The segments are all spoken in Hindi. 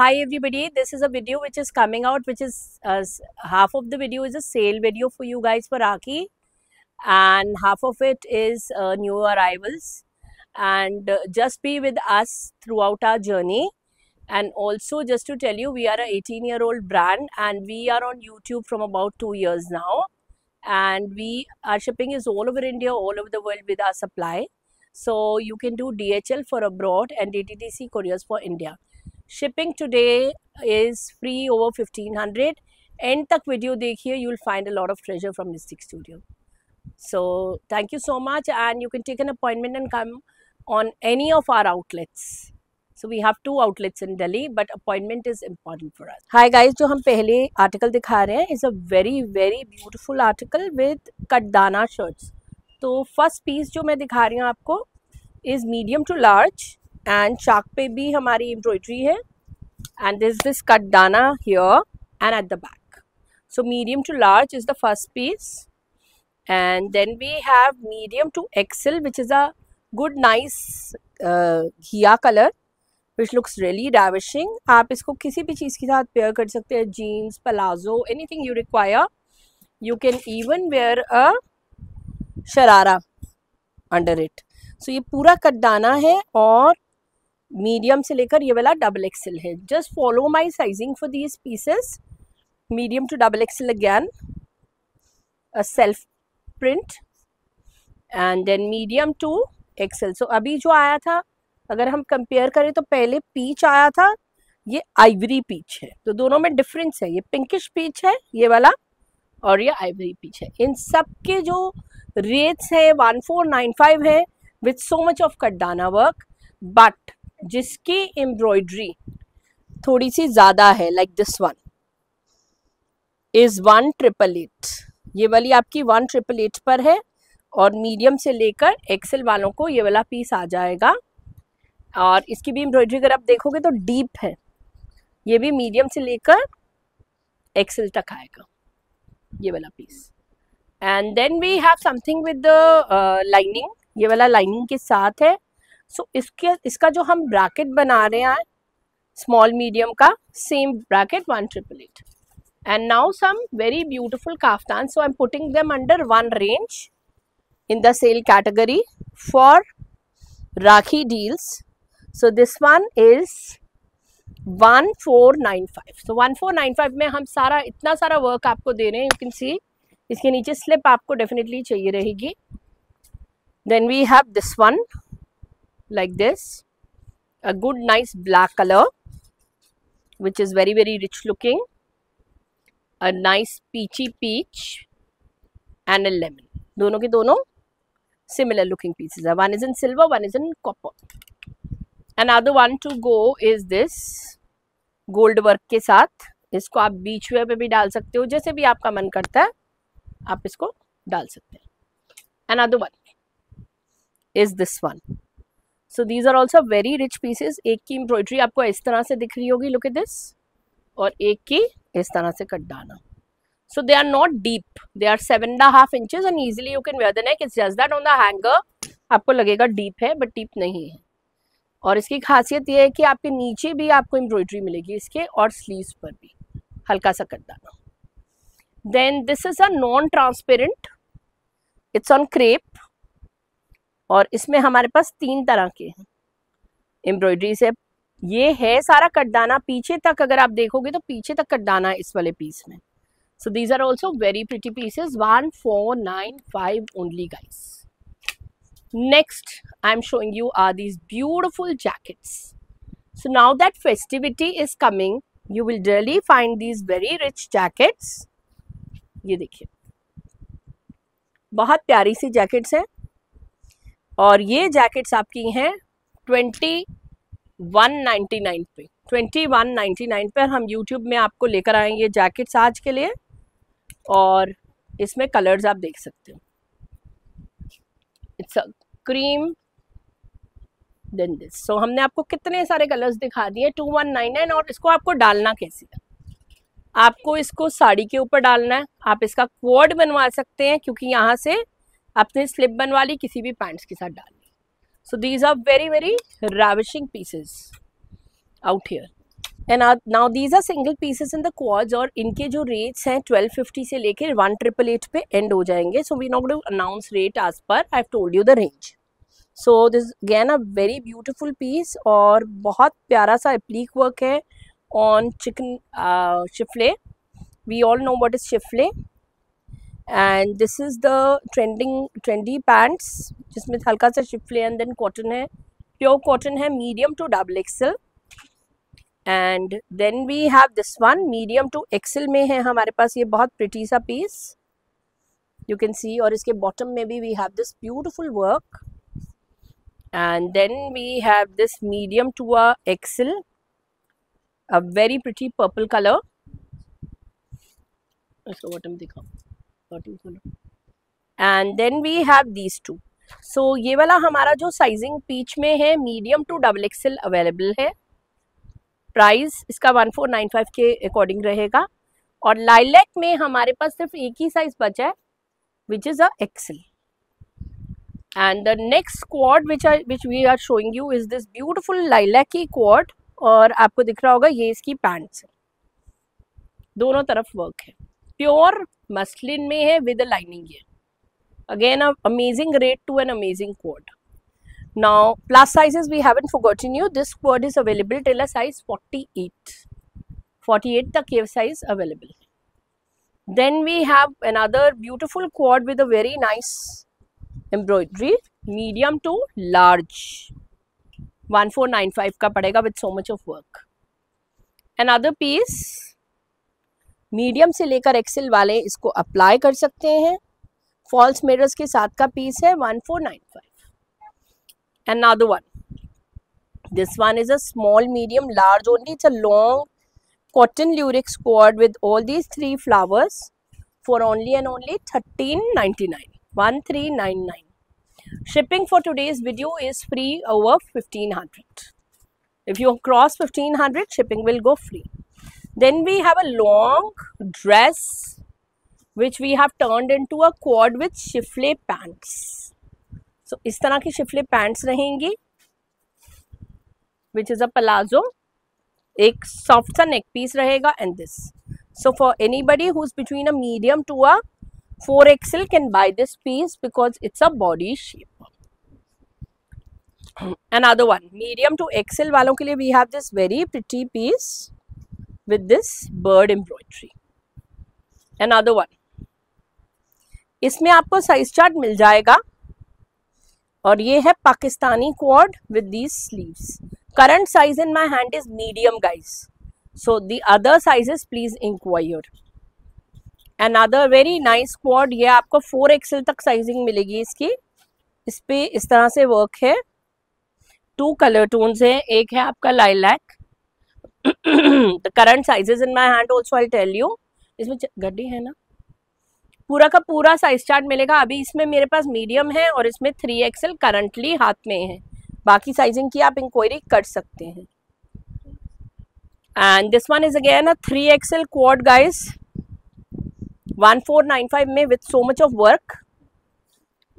Hi everybody, this is a video which is coming out, which is half of the video is a sale video for you guys for Rakhi, and half of it is new arrivals. And just be with us throughout our journey. And also just to tell you, we are a 18-year-old brand and we are on YouTube from about 2 years now. And our shipping is all over India, all over the world with our supply. So you can do DHL for abroad and DTDC couriers for India. Shipping today is free over 1500. End तक video देखिए, you will find a lot of treasure from Mystic Studio. So thank you so much, and you can take an appointment and come on any of our outlets. So we have 2 outlets in Delhi, but appointment is important for us. Hi guys, जो हम पहले article दिखा रहे हैं is a very beautiful article with कटदाना shirts. तो first piece जो मैं दिखा रही हूँ आपको is medium to large. And चाक पे भी हमारी एम्ब्रॉयडरी है, and this is this कटदाना here and at the back. So medium to large is the first piece, and then we have medium to XL, which is a good nice घिया color, which looks really ravishing. आप इसको किसी भी चीज़ के साथ पेयर कर सकते हैं, jeans, palazzo, anything you require. You can even wear a sharara under it. So ये पूरा कटदाना है और मीडियम से लेकर ये वाला डबल एक्सेल है. Just follow my sizing for these pieces. Medium to double XL again, a self print, and then medium to XL. So अभी जो आया था, अगर हम कंपेयर करें तो पहले पीच आया था, ये आइवरी पीच है. तो दोनों में डिफरेंस है. ये पिंकिश पीच है ये वाला, और ये आइवरी पीच है. इन सब के जो रेट्स है 1495 है विथ सो मच ऑफ कटदाना वर्क, बट जिसकी एम्ब्रॉयडरी थोड़ी सी ज़्यादा है, लाइक दिस वन इज़ 1888. ये वाली आपकी 1888 पर है, और मीडियम से लेकर एक्सेल वालों को ये वाला पीस आ जाएगा. और इसकी भी एम्ब्रॉयडरी अगर आप देखोगे तो डीप है. ये भी मीडियम से लेकर एक्सेल तक आएगा ये वाला piece. And then we have something with the lining. ये वाला लाइनिंग के साथ है. सो इसका जो हम ब्रैकेट बना रहे हैं स्मॉल मीडियम का, same bracket 1888. And now some very beautiful kaftan. So I am putting them under one range in the sale category for Rakhi deals. So this one is 1495. So 1495 में हम सारा इतना सारा वर्क आपको दे रहे हैं. You can see इसके नीचे स्लिप आपको डेफिनेटली चाहिए रहेगी. Then we have this one like this, a good nice black color which is very rich looking, a nice peachy peach and a lemon. दोनों के दोनों similar looking pieces are. One is in silver, one is in copper. Another one to go is this gold work के साथ. इसको आप बीच वेयर पे भी डाल सकते हो, जैसे भी आपका मन करता है आप इसको डाल सकते हैं. Another one is this one. So these are also very rich pieces. एक की एम्ब्रॉयडरी आपको इस तरह से दिख रही होगी, look at this, और एक की इस तरह से कटदाना. So they are not deep. They are 7.5 inches and easily you can wear the neck. It's just that on the hanger आपको लगेगा deep है, but deep नहीं है. और इसकी खासियत ये है कि आपके नीचे भी आपको एम्ब्रॉयडरी मिलेगी इसके, और स्लीव्स पर भी हल्का सा कटदाना. Then this is a non-transparent. It's on crepe. और इसमें हमारे पास 3 तरह के एम्ब्रॉयडरी से. ये है सारा कटदाना पीछे तक. अगर आप देखोगे तो पीछे तक कटदाना इस वाले पीस में. So these are also very pretty pieces. 1495 only, guys. Next I'm showing you are these beautiful jackets. So now that festivity is coming, you will really find these very rich jackets. ये देखिए बहुत प्यारी सी जैकेट्स हैं, और ये जैकेट्स आपकी हैं 2199 पे. 2199 पर हम YouTube में आपको लेकर आएंगे ये जैकेट्स आज के लिए. और इसमें कलर्स आप देख सकते हो. It's a cream, then this. So हमने आपको कितने सारे कलर्स दिखा दिए. 2199. और इसको आपको डालना कैसे है, आपको इसको साड़ी के ऊपर डालना है. आप इसका क्वाड बनवा सकते हैं, क्योंकि यहाँ से आपने स्लिप बनवा ली, किसी भी पैंट्स के साथ डाल ली. So these are very ravishing pieces out here. And now these are single pieces in the coords, और इनके जो रेट्स हैं 1250 से लेकर 1888 पे एंड हो जाएंगे. So we not going to announce rate as per, I have told you the range. So this again a very beautiful piece, और बहुत प्यारा सा एप्लीक वर्क है on chikan schiffli. We all know what is schiffli. And this is the trendy pants जिसमें हल्का सा शिफले एंड देन कॉटन है, प्योर कॉटन है, medium to double XL. And then we have this one medium to axle में है हमारे पास ये बहुत प्रिटी सा पीस, यू कैन सी. और इसके बॉटम में भी we have this beautiful work. And then we have this medium to a XL, a very pretty purple colour. इसका बॉटम दिखाओ, bottom colour. And then we have these two. So ये वाला हमारा जो साइजिंग पीच में है medium to double XL available है. प्राइस इसका 1495 के अकॉर्डिंग रहेगा. और लाइलैक में हमारे पास सिर्फ एक ही साइज बचा है which is a XL. And the next quad which we are showing you is this beautiful lilac की क्वाड. और आपको दिख रहा होगा ये इसकी पैंट्स है, दोनों तरफ वर्क है, प्योर मसलिन में है विद लाइनिंग. ये again amazing rate to an amazing quad. Now plus sizes we haven't forgotten you. This quad is available till a size 48. 48 तक ये size available. Then we have another beautiful quad with a very nice embroidery, medium to large. 1495 का पड़ेगा with so much of work. Another piece, medium से लेकर XL वाले इसको apply कर सकते हैं. False mirrors के साथ का piece है 1495. Another one, this one is a small, medium, large only. It's a long cotton lurex cord with all these three flowers for only and only 1399. 1399. Shipping for today's video is free over 1500. If you cross 1500, shipping will go free. Then we have a long dress which we have turned into a quad with शिफले pants. So इस तरह की शिफले पैंट्स रहेंगी विच इज अ पलाजो. एक सॉफ्ट सा नेक पीस रहेगा and this. So for anybody who is between a medium to a 4XL can buy this piece because it's a body shape. Another one, medium to XL वालों के लिए we have this very pretty piece with this bird embroidery. Another one, इसमें आपको साइज चार्ट मिल जाएगा. और ये है Pakistani quad with these sleeves. Current size in my hand is medium guys, so the other sizes please enquire. Another very nice quad, ये आपको 4XL तक साइजिंग मिलेगी इसकी. इस पे इस तरह से वर्क है, 2 कलर टोन्स है, एक है आपका lilac. The current sizes in my hand also I tell you. इसमें गड्डी है ना, पूरा का पूरा साइज चार्ट मिलेगा. अभी इसमें मेरे पास मीडियम है और इसमें 3XL करंटली हाथ में है. बाकी साइजिंग की आप इंक्वायरी कर सकते हैं. And this one is again a 3XL quad guys, 1495 में with so much of work.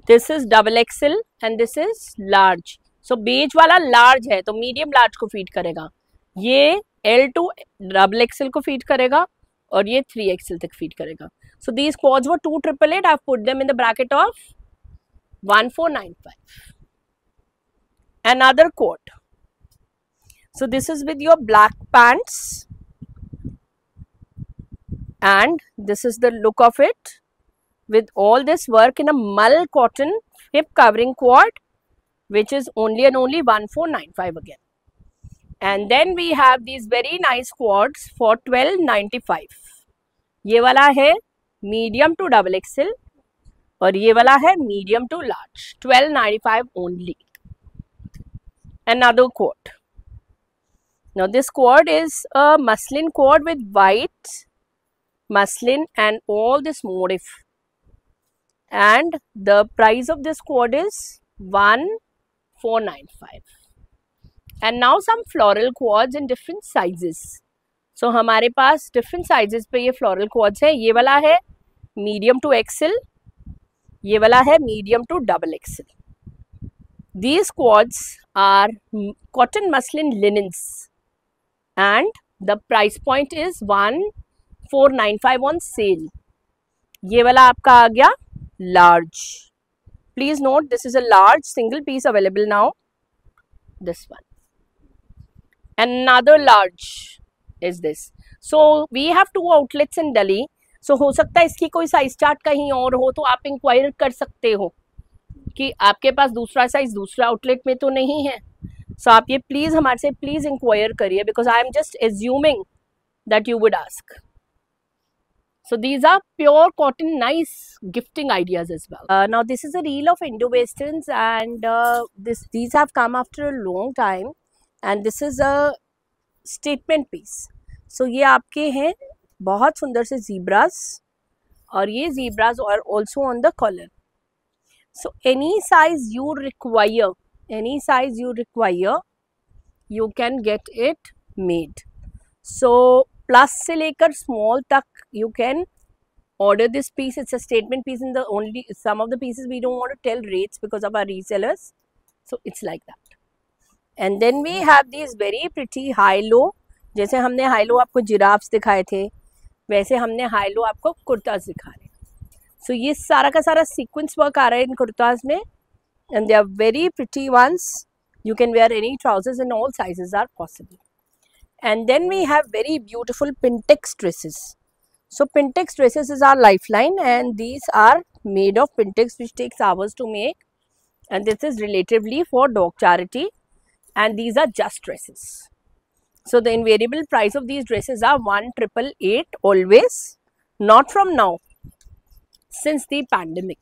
This is double XL and this is large. So beige वाला लार्ज है तो मीडियम लार्ज को फीड करेगा, ये L टू डबल XL को फीड करेगा और ये 3XL तक फीड करेगा. So these quads were 2888. I've put them in the bracket of 1495. Another quad. So this is with your black pants, and this is the look of it with all this work in a mull cotton hip covering quad, which is only and only 1495 again. And then we have these very nice quads for 1295. ये वाला है मीडियम टू डबल XL और ये वाला है medium to large. 1295 only. Another quad. Now this quad is a muslin quad with white muslin and all this motif. And the price of this quad is 1495. And now some floral quads in different sizes. So हमारे पास डिफरेंट साइजेस पे ये फ्लोरल क्वाड्स है. ये वाला है मीडियम टू XL, ये वाला है medium to double XL. These quads are cotton muslin linens and the price point is 1495 on sale. ये वाला आपका आ गया large. Please note this is a large single piece available now. This one. Another large is this. So we have 2 outlets in Delhi. So हो सकता है इसकी कोई साइज चार्ट कहीं और हो, तो आप इंक्वायर कर सकते हो कि आपके पास दूसरा साइज दूसरा आउटलेट में तो नहीं है. सो आप ये प्लीज हमारे से प्लीज इंक्वायर करिए, because I am just assuming that you would ask. So these are pure cotton, nice gifting ideas as well. Now this is a reel of Indo-Westerns, and these have come after a long time, and this is a statement piece. So ये आपके हैं बहुत सुंदर से zebras, और ये zebras are also on the collar. So any size you require, you can get it made. So plus से लेकर small तक you can order this piece. It's a statement piece. In the only some of the pieces we don't want to tell rates because of our resellers, so it's like that. And then we have these very pretty high low. जैसे हमने high low आपको जिराफ्स दिखाए थे, वैसे हमने high low आपको कुर्ताज दिखा रहे हैं. So ये सारा का सारा sequence work आ रहा है इन कुर्ताज में, and they are very pretty ones. You can wear any trousers and all sizes are possible. And then we have very beautiful Pintex dresses. So Pintex dresses is our lifeline, and these are made of Pintex, which takes hours to make, and this is relatively for dog charity, and these are just dresses. So the invariable price of these dresses are 1,888 always, not from now, since the pandemic,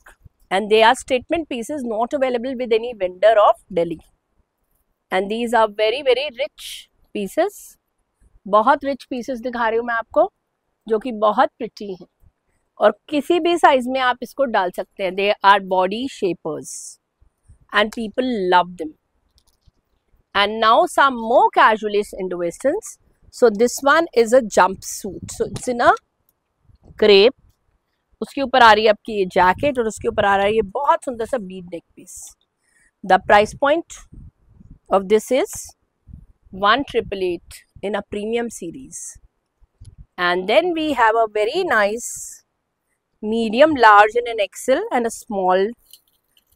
and they are statement pieces not available with any vendor of Delhi. And these are very very rich pieces. बहुत रिच पीसेस दिखा रही हूँ मैं आपको, जो कि बहुत प्रिटी हैं, और किसी भी साइज में आप इसको डाल सकते हैं. They are body shapers and people love them. And now some more casualist Indo-Westerns. So this one is a jumpsuit. So it's in a crepe. उसके ऊपर आ रही है आपकी ये जैकेट, और उसके ऊपर आ रहा है ये बहुत सुंदर सा bead neck piece. The price point of this is 1,888 in a premium series. And then we have a very nice medium, large and an XL, and a small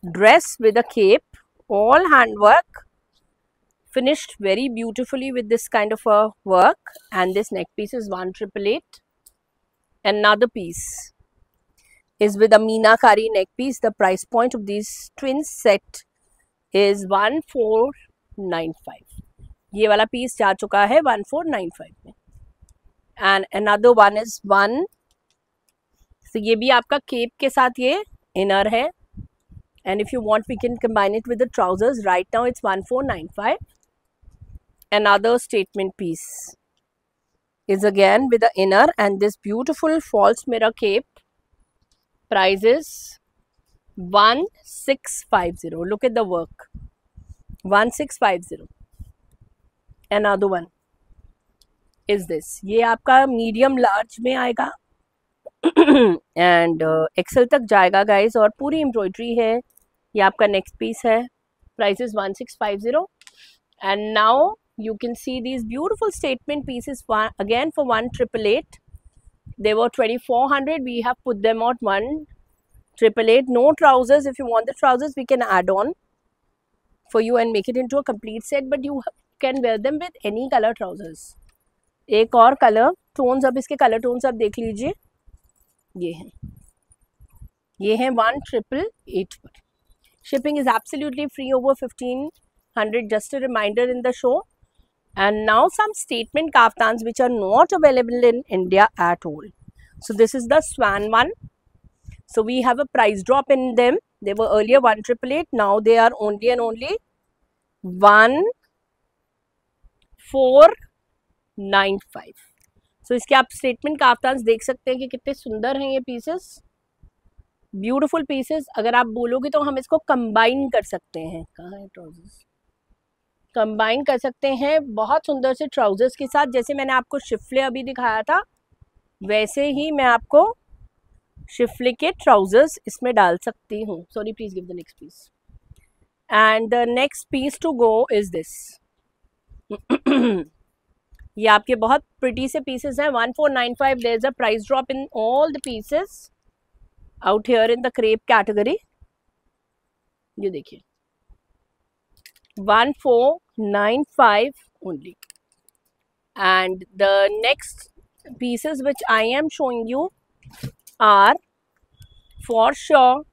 dress with a cape, all handwork, finished very beautifully with this kind of a work. And this neck piece is 1,888. Another piece is with a meenakari neck piece. The price point of this twin set is 1,495. ये वाला पीस जा चुका है 1,495 में. And another one is 1. तो ये भी आपका केप के साथ ये इनर है, and if you want we can combine it with the trousers. Right now it's 1,495. Another statement piece is again with the inner, and this beautiful false mirror cape. Price is 1,650. Look at the work. 1,650. Another one is this. ये आपका मीडियम लार्ज में आएगा एंड एक्सेल तक जाएगा गाइस, और पूरी एम्ब्रॉयडरी है. ये आपका नेक्स्ट पीस है. Price is 1,650. And now you can see these beautiful statement pieces again for 1,888. They were 2,400. We have put them at 1,888. No trousers. If you want the trousers, we can add on for you and make it into a complete set, but you can wear them with any color trousers. एक और कलर टोन्स, अब इसके कलर टोन्स आप देख लीजिए. ये है 1,888 पर. Shipping is absolutely free over 1,500. Just a reminder in the show. And now some statement kaftans which are not available in India at all. So this is the Swan one. So we have a price drop in them. They were earlier 1,888. Now they are only and only 1,495. So इसके आप statement kaftans देख सकते हैं कि कितने सुंदर हैं ये pieces. Beautiful pieces. अगर आप बोलोगे तो हम इसको combine कर सकते हैं. कहाँ है trousers? कंबाइन कर सकते हैं बहुत सुंदर से ट्राउजर्स के साथ. जैसे मैंने आपको शिफले अभी दिखाया था, वैसे ही मैं आपको शिफले के ट्राउजर्स इसमें डाल सकती हूँ. Sorry, please give the next piece. And the next piece to go is this. ये आपके बहुत प्रिटी से पीसेस हैं. 1495. There is a price drop in all the pieces out here in the crepe category. ये देखिए 1495 only. And the next pieces which I am showing you are for sure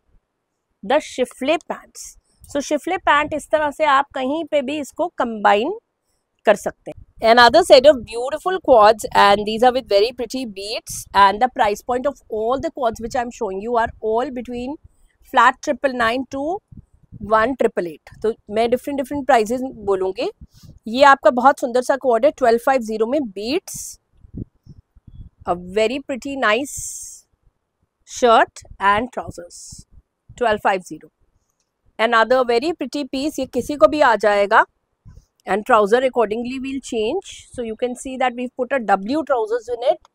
the chiffle pants. So chiffle pant इस तरह से आप कहीं पे भी इसको combine कर सकते हैं. Another set of beautiful quads, and these are with very pretty beads, and the price point of all the quads which I am showing you are all between flat 999 to 1888. तो मैं डिफरेंट प्राइजेस बोलूँगी. ये आपका बहुत सुंदर सा क्वाड है 1250 में beads, a very pretty nice shirt and trousers 1250. Another very pretty piece, ये किसी को भी आ जाएगा. And trouser accordingly will change. So you can see that we've put a W trousers in it,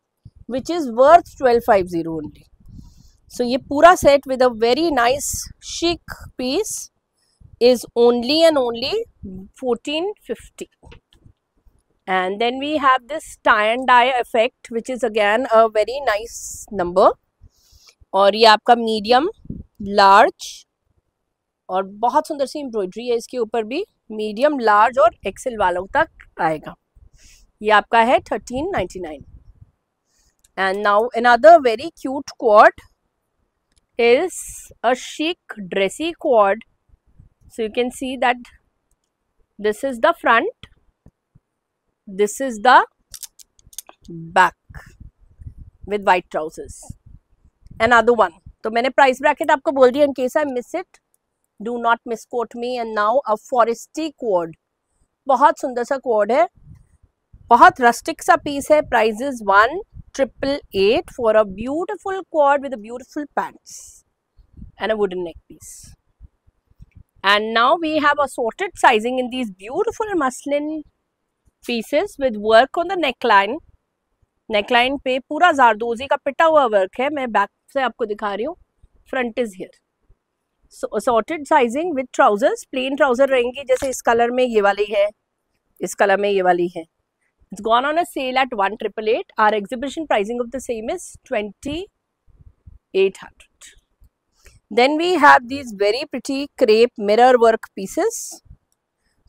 which is worth 1250 only. So ये पूरा set with a very nice chic piece is only and only 1450. And then we have this tie and dye effect, which is again a very nice number. और ये आपका medium, large और बहुत सुंदर सी एम्ब्रॉयडरी है इसके ऊपर भी. मीडियम, लार्ज और एक्सेल वालों तक आएगा. ये आपका है 1399. And now another very cute quad is a chic dressy quad. So you can see that this is the front, this is the back with white trousers. Another one. तो मैंने प्राइस ब्रैकेट आपको बोल दिया, in case I miss it, do not misquote me. And now a foresty quad. बहुत सुंदर सा quad है, बहुत rustic सा पीस है. Price is 1888 for a beautiful quad with a beautiful pants and a wooden neck piece. And now we have assorted sizing in these beautiful muslin pieces with work on the neckline. Neckline पे पूरा जारदोजी का पिटा हुआ वर्क है. मैं बैक से आपको दिखा रही हूँ. Front is here. So assorted sizing with trousers. Plain trouser रहेंगी, जैसे इस कलर में ये वाली है, इस कलर में ये वाली है. It's gone on a sale at 1888. Our exhibition pricing of the same is 2800. Then we have these very pretty crepe mirror work pieces.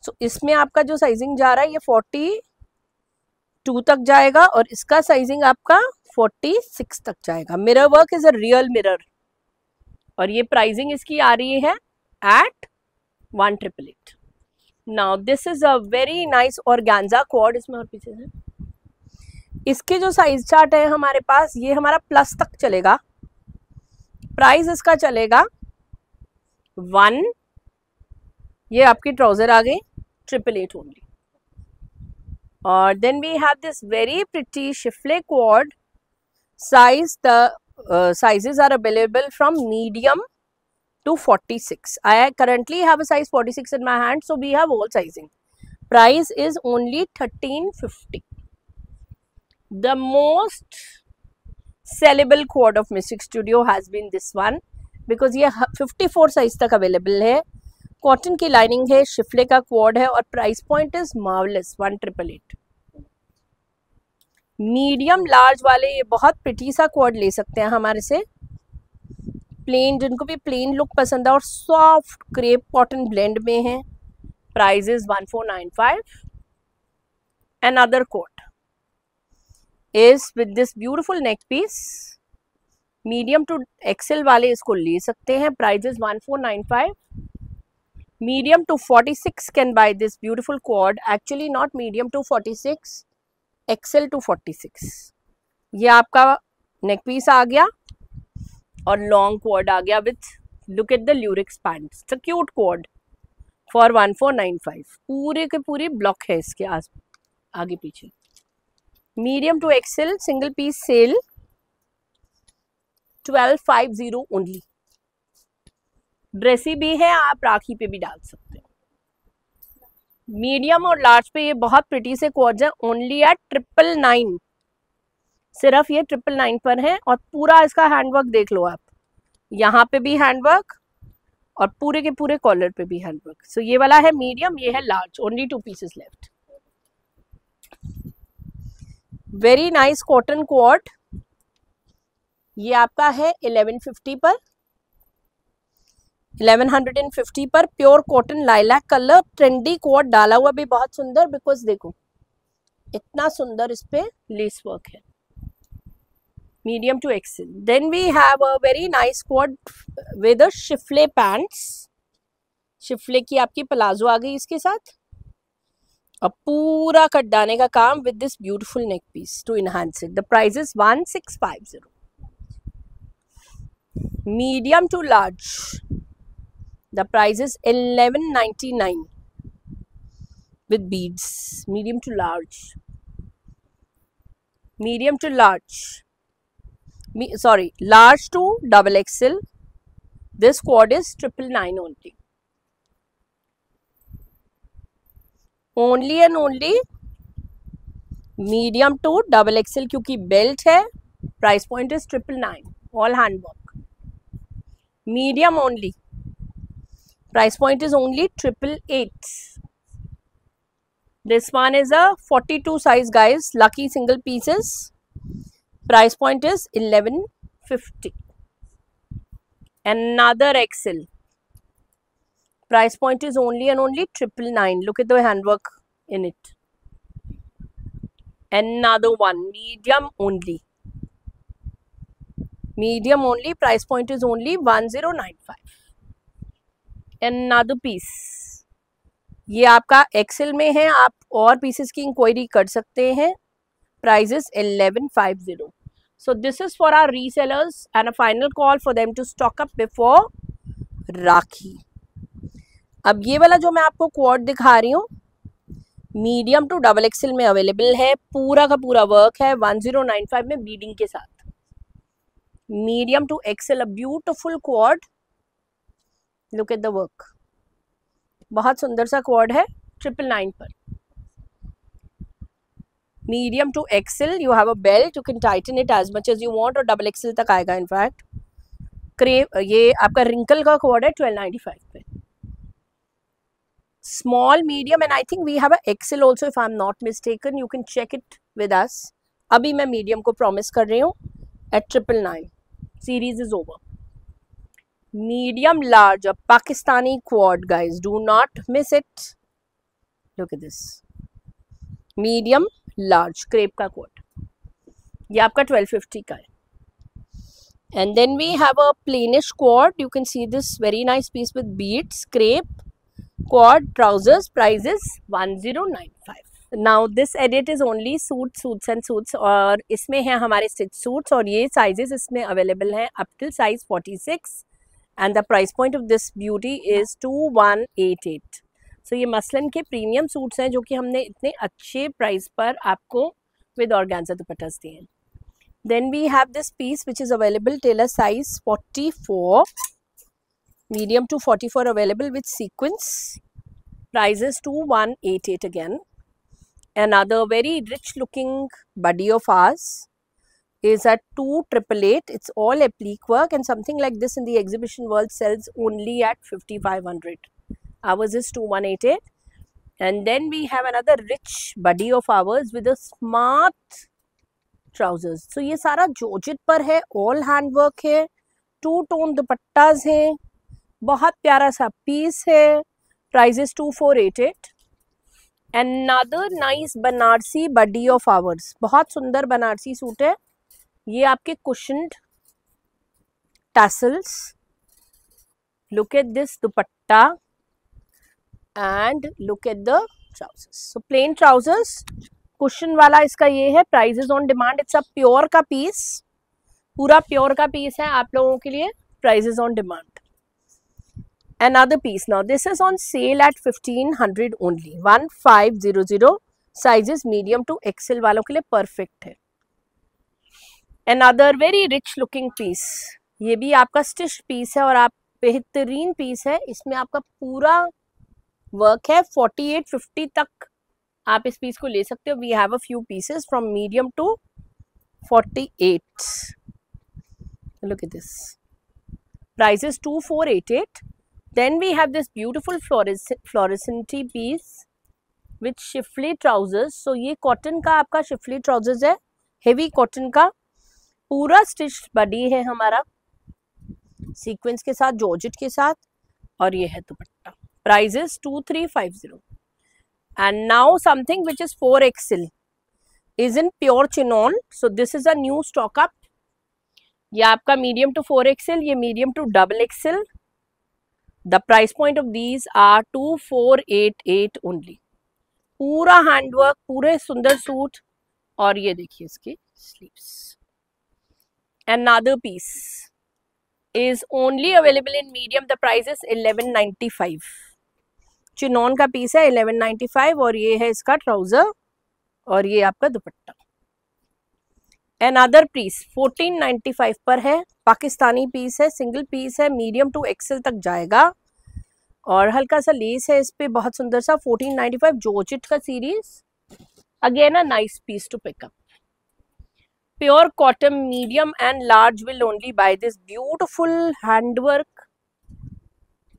So इसमें आपका जो साइजिंग जा रहा है ये 42 तक जाएगा और इसका साइजिंग आपका 46 तक जाएगा. Mirror work is a real mirror और ये प्राइसिंग इसकी आ रही है at 1888. Now this is a very nice organza quad. इसमें और पीछे है, इसके जो साइज चार्ट है हमारे पास, ये हमारा प्लस तक चलेगा. प्राइस इसका चलेगा 1. ये आपकी ट्राउजर आ गई 888 ओनली. और then we have this very pretty schiffli coord. Size the sizes are available from medium to 46. I currently have a size 46 in my hand, so we have all sizing. Price is only 1350. The most sellable quad of Mystic Studio has been this one because ये 54 size तक available है. कॉटन की लाइनिंग है, शिफले का क्वाड है और price point is marvellous 1888. Medium large वाले ये बहुत प्रिटी सा क्वाड ले सकते हैं हमारे से. प्लेन, जिनको भी प्लेन लुक पसंद है और सॉफ्ट क्रेप कॉटन ब्लेंड में है. Price is 1495. Another coat is with this beautiful neck piece. Medium to XL वाले इसको ले सकते हैं. Price is 1495. Medium to 46 can buy this beautiful quad. Actually not medium to 46, XL to 46. ये आपका नेक पीस आ गया और लॉन्ग क्वाड आ गया with look at the lurex pants. The cute quad for 1495. पूरे के पूरी ब्लॉक है इसके आगे पीछे. Medium to XL single piece sale 1250 only. Dressy भी है, आप राखी पे भी डाल सकते हैं. मीडियम और लार्ज पे ये बहुत प्रिटी से क्वाड्स हैं. Only at 999. सिर्फ ये 999 पर है और पूरा इसका हैंडवर्क देख लो आप. यहाँ पे भी हैंडवर्क और पूरे के पूरे कॉलर पे भी हैंडवर्क. सो ये वाला है मीडियम, ये है large. Only 2 pieces left. Very nice cotton quad, ये आपका है 1150 पर, 1150 पर। Pure cotton lilac colour, trendy quad डाला हुआ भी बहुत सुंदर, बिकॉज देखो इतना सुंदर इस पे लेस वर्क है। Medium to XL. Then we have a very nice coord with a schiffli pants, schiffli की आपकी प्लाजो आ गई इसके साथ, और पूरा कटदाने का काम with this beautiful neck piece to enhance it. The price is 1650। Medium to large, the price is 1199 with beads. Medium to large, medium to large, sorry, large to double XL. This quad is 999 only. Only and only medium to double XL, क्योंकि बेल्ट है। Price point is 999, all hand work. Medium only, price point is only 888. This one is a 42 size, guys, lucky single pieces. Price point is 1150. Another XL, price point is only and only 999. Look at the handwork in it. Another one, medium only, medium only, price point is only 1095. Another piece, ये आपका एक्सेल में है, आप और पीसेस की इंक्वायरी कर सकते हैं। Price is 1150. So this is for our resellers and a final call for them to stock up before Rakhi. अब ये वाला जो मैं आपको क्वार्ट दिखा रही हूँ, मीडियम टू डबल एक्सेल में अवेलेबल है, पूरा का पूरा वर्क है 1095 में बीडिंग के साथ। Medium to XL, a beautiful quad, look at the work, बहुत सुंदर सा क्वाड है 999 पर। Medium to XL, you have a belt, you can tighten it as much as you want, और डबल एक्सेल तक आएगा इनफैक्ट। क्रेप, ये आपका रिंकल का क्वाड है 1295 पे। Small, medium and I think we have a XL also if I am not mistaken, you can check it with us. अभी मैं मीडियम को प्रॉमिस कर रही हूँ at 999. Series is over. Medium large, a Pakistani quad, guys, do not miss it. Look at this, medium large crepe का quad, ये आपका 1250 का है। And then we have a plainish quad, you can see this very nice piece with beads, crepe quad trousers, price is 1095. Now this edit is only suits and suits, और इसमें है हमारे stitch suits, और ये sizes इसमें available हैं up till size 46. And the price point of this beauty is 2188. So ये मसलन के प्रीमियम सूट्स हैं जो कि हमने इतने अच्छे प्राइस पर आपको विद ऑर्गेन्जा दुपट्टास दिए हैं। Then we have this piece which is available tailor size 44, medium to 44 available with sequins. Price is 2188 again. Another very rich looking buddy of ours is at 2888. It's all applique work, and something like this in the exhibition world sells only at 5500. Ours is 2188. And then we have another rich buddy of ours with a smart trousers. So ये सारा जॉर्जेट पर है, all hand work है, 2-tone दुपट्टास हैं, बहुत प्यारा सा पीस है। Price is 2488. Another nice Banarasi buddy of ours, बहुत सुंदर बनारसी सूट है। ये आपके cushioned tassels. Look at this dupatta and look at the trousers. So plain trousers, cushion वाला इसका ये है। Price is on demand. It's a pure का piece, पूरा pure का piece है आप लोगों के लिए। Price is on demand. Another piece, now this is on sale at 1500 only, 1500. Sizes medium to XL वालों के लिए perfect है। Another very rich looking piece, ये भी आपका स्टिच पीस है और आप बेहतरीन पीस है। इसमें आपका पूरा वर्क है, 4850 तक आप इस पीस को ले सकते हो। We have a few pieces from medium to 48. Look at this. Price is 2488. Then we have this beautiful fluorescent piece with Schiffli trousers. So ये कॉटन का आपका शिफली trousers है, हेवी कॉटन का पूरा स्टिच बॉडी है हमारा, सीक्वेंस के साथ, जॉर्जेट के साथ, और ये है दुपट्टा। Price is 2350। And now something which is 4XL is in pure chinon, so this is a new stock up। ये आपका मीडियम टू 4XL, ये medium to XXL। The price point of these are 2488 only. पूरा हैंडवर्क, पूरे सुंदर सूट, और ये देखिए इसकी sleeves. Another piece is only available in medium, the price is 1195। Chinon का पीस है 1195, और ये है इसका ट्राउजर, और ये आपका दुपट्टा। Another पीस 1495 पर है, पाकिस्तानी पीस है, सिंगल पीस है, मीडियम टू XL तक जाएगा, और हल्का सा लेस है इस पे, बहुत सुंदर सा। 1495, जॉर्जेट का series, again a nice piece to pick up. Pure cotton medium and large will only buy this beautiful handwork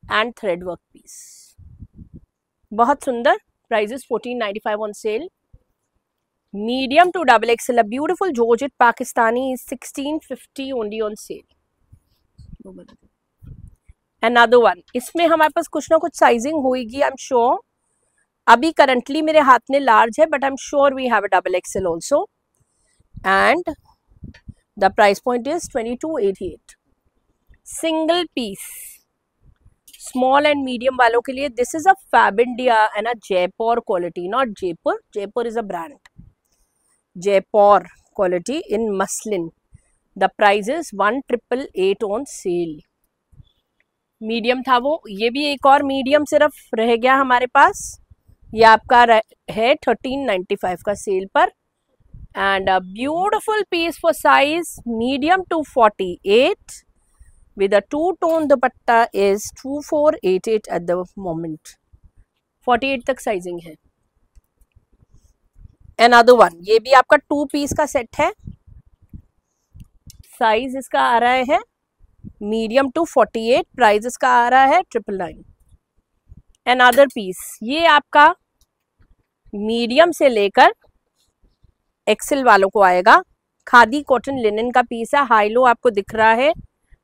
and thread work piece, बहुत सुंदर। Price is 1495 on sale. Medium to XXL, a beautiful Georgette Pakistani is 1650 only on sale। Another one, इसमें हमारे पास कुछ ना कुछ साइजिंग होगी, आई एम श्योर। अभी करंटली मेरे हाथ में लार्ज है, but I am sure we have a XXL also, and the price point is 2288। Single piece small and medium वालों के लिए, this is a Fab India and a Jaipur quality, not Jaipur, Jaipur is a brand, Jaipur quality in muslin। The price is 1888 on sale। Medium था वो, ये भी एक और मीडियम सिर्फ रह गया हमारे पास, ये आपका है 1395 का सेल पर। And a beautiful piece for size medium to 48 with a two-tone dupatta is 2488 at the moment। 48 तक साइजिंग है। Another one, ये भी आपका 2 पीस का सेट है, साइज इसका आ रहा है मीडियम टू 48, प्राइस इसका आ रहा है 999। Another पीस, ये आपका मीडियम से लेकर XL वालों को आएगा, खादी कॉटन लिनन का पीस है, हाई लो आपको दिख रहा है।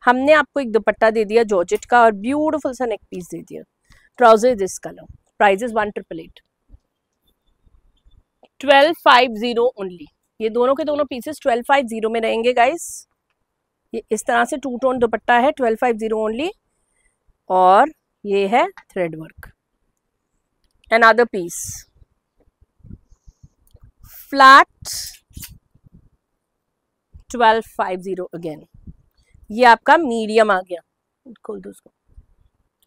हमने आपको एक दुपट्टा दे दिया जॉर्जेट का, और ब्यूटीफुल सा नेक पीस दे दिया। Trouser this colour, price is 1888। 1250 only. ये दोनों के दोनों पीसेस 1250 में रहेंगे गाइस। ये इस तरह से 2 टोन दुपट्टा है, 1250 ओनली, और ये है thread work. Another piece flat 1250 again, ये आपका मीडियम आ गया, खोल दो उसको।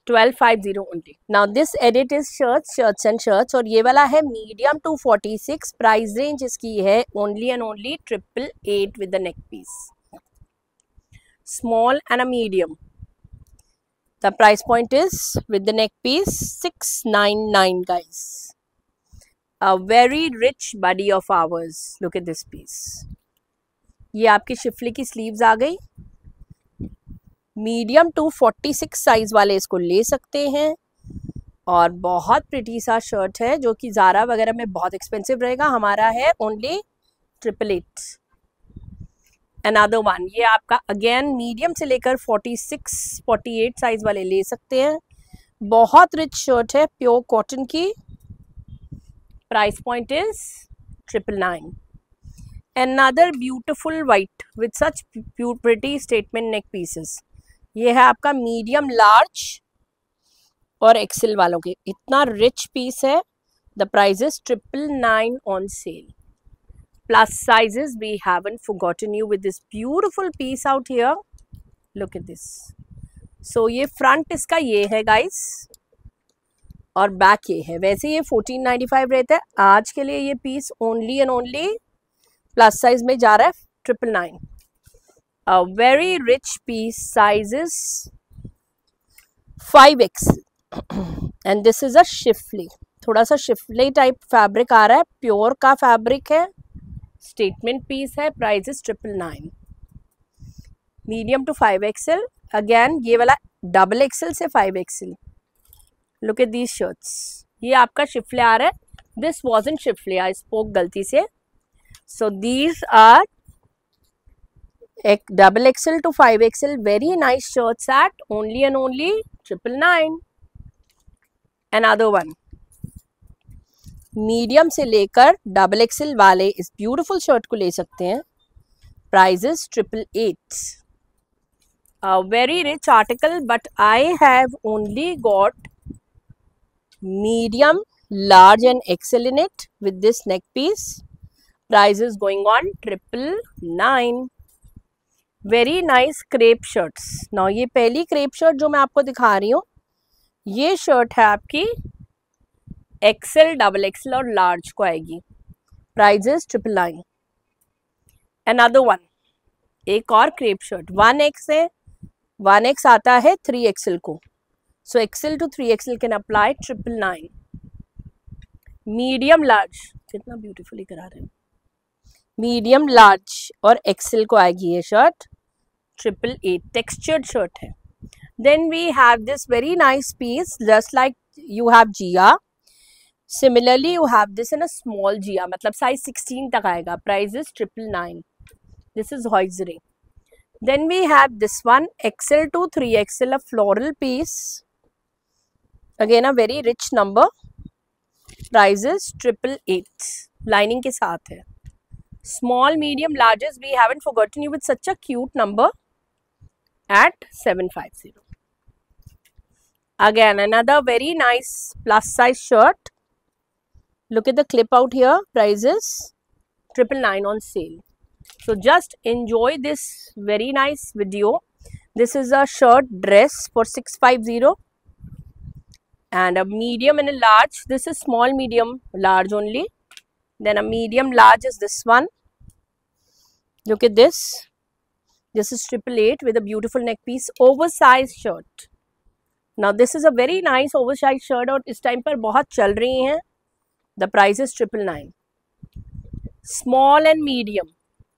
1250 only. Now this edit is shirts and shirts, और ये वाला है मीडियम टू 46, प्राइस रेंज इसकी है only and only 888 with the neck piece, small and a medium. The price point is with the neck piece 699 guys। A very rich body of ours, look at this piece. ये आपकी शिफली की स्लीव्स आ गई, मीडियम टू 46 साइज वाले इसको ले सकते हैं, और बहुत प्रिटी सा शर्ट है जो कि ज़ारा वगैरह में बहुत एक्सपेंसिव रहेगा, हमारा है ओनली 888। Another one, ये आपका अगेन मीडियम से लेकर 46 48 साइज वाले ले सकते हैं, बहुत रिच शर्ट है, प्योर कॉटन की, price point is 999। Another beautiful white with such pretty statement neck pieces, ये है आपका मीडियम लार्ज और XL वालों के, इतना रिच पीस है। The price is 999 on sale. Plus sizes we haven't forgotten you with this beautiful piece out here, look at this. So ये फ्रंट इसका ये है गाइस, और बैक ये है। वैसे ये 1495 रहता है, आज के लिए ये piece only and only plus size में जा रहा है 999। A very rich piece, sizes 5XL and this is a Schiffli, थोड़ा सा शिफली टाइप फैब्रिक आ रहा है, प्योर का फैब्रिक है, स्टेटमेंट पीस है, price is 999। Medium to 5XL, again ये वाला XXL से 5XL। Look at these shirts, ये आपका शिफले आ रहा है, दिस वॉजंट शिफले, आई स्पोक गलती से, So these are double XL to 5XL, very nice shirts at only and only 999. Another one, medium से लेकर डबल एक्सएल वाले इस ब्यूटीफुल शर्ट को ले सकते हैं. Prices 888. Very rich article, but I have only got medium, large and XL in it with this neck piece. Price is going on 999. Very nice crepe shirts. Now ये पहली crepe shirt जो मैं आपको दिखा रही हूँ, ये शर्ट है आपकी XL, डबल XL और लार्ज को आएगी. Price is 999. Another one, एक और क्रेप शर्ट 1X है, 1X आता है 3XL को. So XL to 3XL can apply 999. Medium large, कितना ब्यूटीफुली करा रहे हैं. मीडियम लार्ज और XL को आएगी ये शर्ट 888. टेक्सचर्ड शर्ट है. Then we have this very nice piece, just like you have Gia. Similarly, you have this in a small Gia, मतलब size 16 तक आएगा. Price is 999. This is hosiery. Then we have this one, XL to 3XL, a floral piece. Again a very rich number. Price is 888. Lining के साथ है. Small, medium, larges, we haven't forgotten you with such a cute number at 750. Again another very nice plus size shirt. Look at the clip out here. Price is 999 on sale. So just enjoy this very nice video. This is a shirt dress for 650 and a medium and a large. This is small, medium, large only. Then a medium large is this one. Look at this. This is 888 with a beautiful neck piece, oversized shirt. Now this is a very nice oversized shirt और इस टाइम पर बहुत चल रही हैं. The price is 999. Small and medium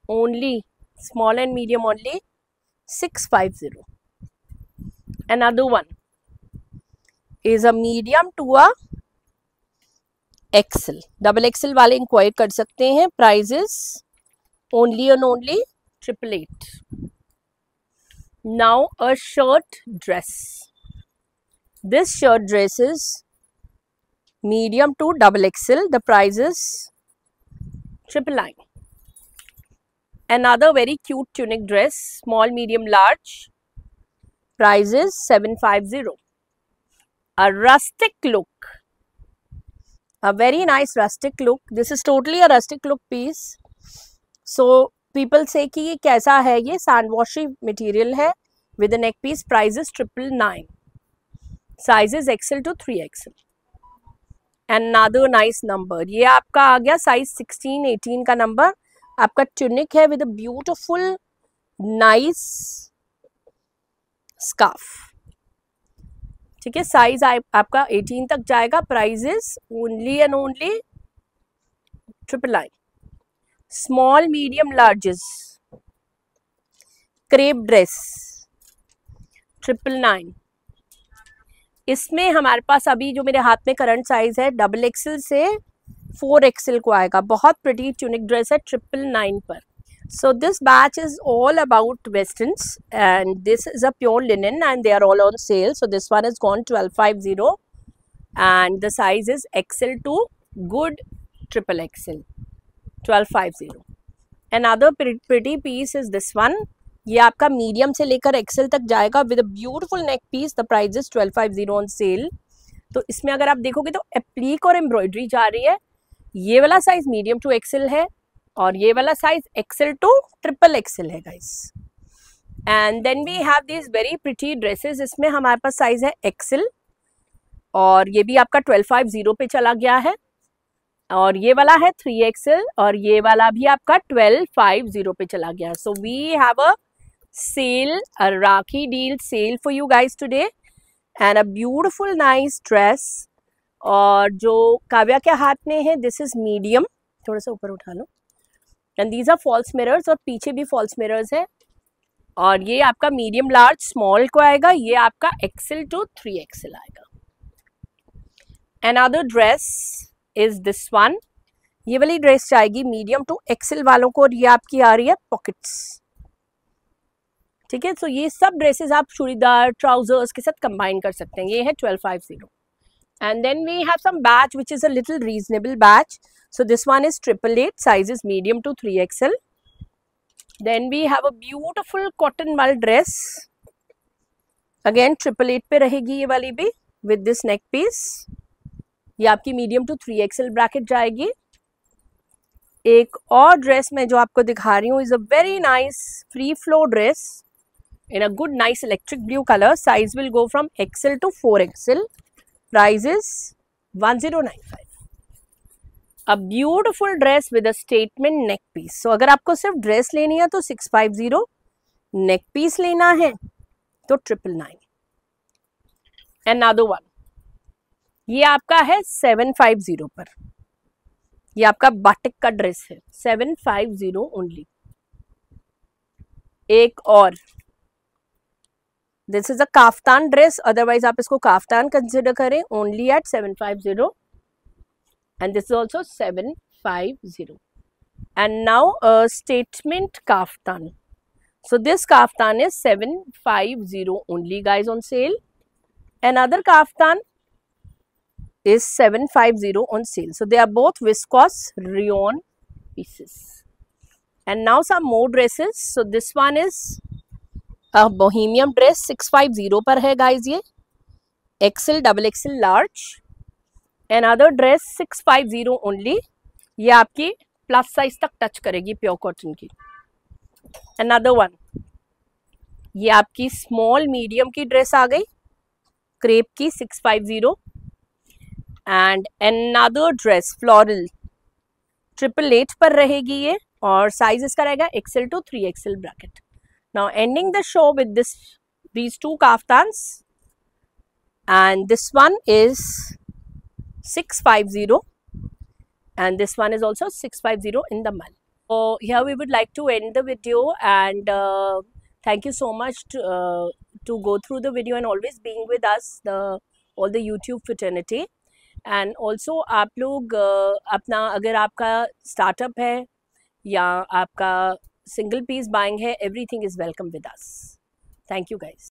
only, small and medium only 650. Another one is a medium to a XL. Double XL वाले इंक्वायर कर सकते हैं. Price is only and only 888. Now a shirt dress. This shirt dress is medium to double XL. The price is 999. Another very cute tunic dress, small, medium, large. Price is 750. A rustic look. A very nice rustic look. This is totally a rustic look piece. So people say कि ये कैसा है, ये sand washy material है with a neck piece. Price is 999. Size is XL to 3XL. Another nice number. ये आपका आ गया size 16, 18 का number. आपका tunic है with a beautiful nice scarf. ठीक है, size आपका 18 तक जाएगा. Price is only and only 999. Small, medium, larges. Crepe dress 999. इसमें हमारे पास अभी जो मेरे हाथ में करंट साइज है डबल एक्सल से 4XL को आएगा. बहुत प्रिटी ट्यूनिक ड्रेस है 999 पर. So this batch is all about westerns and this is a pure linen and they are all on sale. So this one is gone 1250 and the size is XL to good XXL 1250. Another pretty piece is this one. ये आपका मीडियम से लेकर XL तक जाएगा with a beautiful neck piece. The price is 1250 on sale. तो इसमें अगर आप देखोगे तो एप्लीक और एम्ब्रॉयडरी जा रही है. ये वाला साइज मीडियम टू XL है और ये वाला साइज XL टू XXL है guys. And then we have this very pretty dresses. इसमें हमारे पास साइज है XL और ये भी आपका 1250 पे चला गया है और ये वाला है 3XL और ये वाला भी आपका 1250 पे चला गया. So we have a sale, a Rakhi deal sale for you guys today and a beautiful nice dress. और जो काव्या के हाथ में है दिस इज मीडियम. थोड़ा सा ऊपर उठा लो. And these are false mirrors और पीछे भी फॉल्स मिरर्स है. और ये आपका मीडियम लार्ज स्मॉल को आएगा. ये आपका XL टू 3XL आएगा. Another dress is this one. ये वाली ड्रेस जाएगी मीडियम टू एक्सेल वालों को, और ये आपकी आ रही है पॉकेट्स, ठीक है। सो ये सब ड्रेसेस आप चूड़ीदार ट्राउजर्स के साथ कंबाइन कर सकते हैं। ये है 1250. And then we have some batch which is a little reasonable batch. So this one is 888, size is medium to 3XL. Then we have a beautiful cotton mal dress. Again 888 पे रहेगी ये वाली भी with this neck piece. ये आपकी medium to 3XL bracket जाएगी। एक और ड्रेस में जो आपको दिखा रही हूँ is a very nice free flow dress in a good nice electric blue color. Size will go from XL to 4XL. Price is 1095. A beautiful dress with a statement neck piece. So अगर आपको सिर्फ ड्रेस लेनी है तो 650, नेक पीस लेना है तो 999. Another one, ये आपका है 750 पर, ये आपका बाटिक का ड्रेस है 750 ओनली। एक और, this is a kaftan dress, otherwise आप इसको काफ्तान कंसिडर करें, only at 750, and this is also 750. And now a statement kaftan. So this kaftan is 750 only guys on sale. Another kaftan is 750 on sale. So they are both viscose rayon pieces. And now some more dresses. So this one is a bohemian dress, 650 पर है guys ये, XL, XXL, large. Another dress 650 only. ये आपकी प्लस साइज तक टच करेगी, प्योर कॉटन की. Another one, ये आपकी स्मॉल मीडियम की ड्रेस आ गई, क्रेप की 650. एंड another ड्रेस फ्लोरल 888 पर रहेगी ये, और साइज इसका रहेगा XL to 3XL bracket. Now ending the show with these two kaftans, and this one is 650 and this one is also 650 in the month. So here we would like to end the video, and thank you so much to go through the video and always being with us, all the YouTube fraternity. And also आप लोग अपना, अगर आपका स्टार्टअप है या आपका सिंगल पीस बाइंग है, everything is welcome with us. Thank you guys.